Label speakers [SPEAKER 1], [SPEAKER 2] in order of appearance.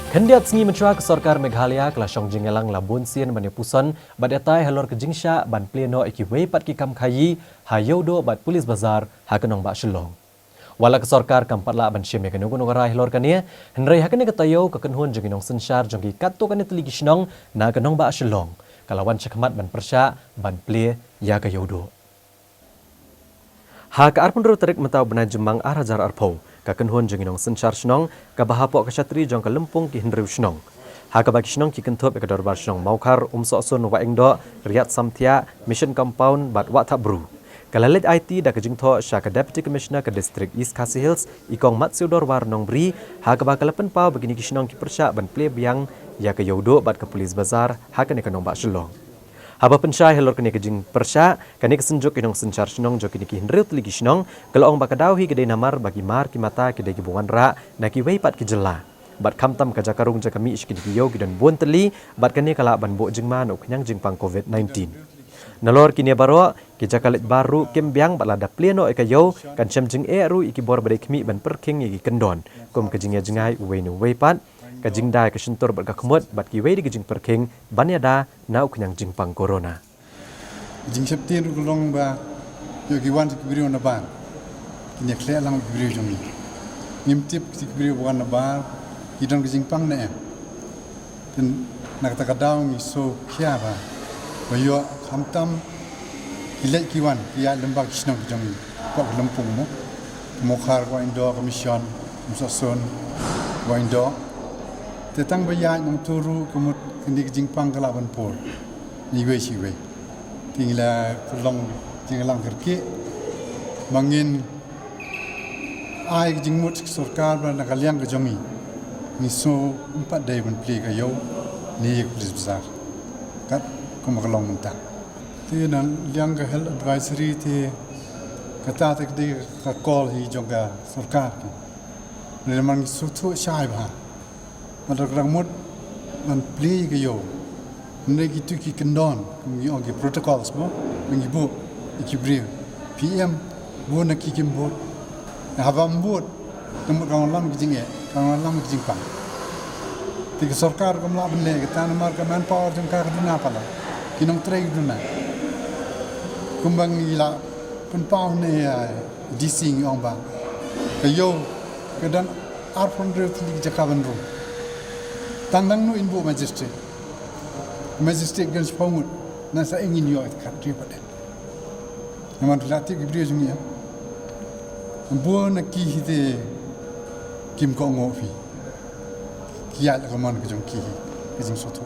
[SPEAKER 1] Kendiat sengi mencua ke Sarkar Meghalaya kelasong jengelang labun sien bani pusan badetai halor ke jingsha ban pleno iki weipat ki kam khayi hayodo bat polis bazar hakenong ba shilong. Wala ke Sarkar kampat la ban syem ke nugun ngara halor kania henrei hakene ke tayo ke kenhun jenginong sensyar jongki katto kane teligi shinong na kenong ba shilong. Kalawan cekmat ban persya ban ple ya ke yodo. Ha ke arpun tarik mentau benai jemang arajar arpau. Kakenhun jenginong sensyar shnong kabahapok kasyatri jong ke lempung ki hendriu shnong. Ha ke bagi shnong ki kentup ke dorbar shnong maukar umso-sun wa ingdo Riyad Samtia Mission Compound bat wa tabru. Kalalit IT da ke jingtho sya ke Deputy Commissioner ke District East Khasi Hills ikong Matsiudor war nong bri ha ke bakalapen pau begini ki shnong ki persya ban ple biang ya ke yodo bat ke polis bazar ha ke ne kenong ba shlong. Haba pensyai helor kini kejing persya, kini kesenjuk kinong sencar senong jo kini ki henriut ligi senong, kalau ong bakadawi kedai namar bagi mar ki mata kedai kibungan ra, na ki weipat ki jela. Bat kamtam ka jakarung ja kami iskini ki yo gidan buon teli, bat kini kala ban bo jingman o kenyang jingpang COVID-19. Nalor kini baro, ki jakalit baru kembiang bat lada pleno eka yo, kan syam jing ru iki bor badai kemi ban perking iki kendon, kum kejingnya jengai uwei nu weipat, kajing dai ke sentur bat kakmut bat ki wei di kajing perking ban yada nau kenyang jingpang corona.
[SPEAKER 2] Jing septin rukulong ba yo ki wan ki brio na ban. Kini kle lang ki brio jomi. Ngimtip ki brio wan na ban ki dong ki jingpang na em. Den nak ta kadaw mi so khia ba. Ba yo khamtam ki le ki wan ki ya lembak snong jomi. Ko lempung mo. Mo khar ko indo commission musason ko indo tetang bayar nang turu kemut kendi jingpang kalaban pol ni we si we tingla pelong tinglang kerke mangin ai jingmut sarkar ban nakaliang ke jomi ni so 4 day ban pli ka yo ni polis bazar kat kumakalong munta ti nan liang ka health advisory ti kata tak di ka call hi jonga sarkar ki ni man su thu shai ba Madragrang mud man play kayo. Negi tu ki kendon, kami orang protocols mo, mengi bu ikibri. PM bu nak ki kimbot. Habam bot, kamu kang lam kijinge, kang lam kijingpang. Tiga sarkar kamu lam benne, kita namar kaman power jengkar dina pala. Kinong trade dina. Kumbang ila penpau ne dising orang bang. Kayo kedan arpon reti jakaban ro. Tandang nu inbu magistrate gan sepamut nasa ingin yo katri pada naman lati gibri jumia bu nakki hite kim ko ngofi kiya la kaman ke jong ki ke jing soto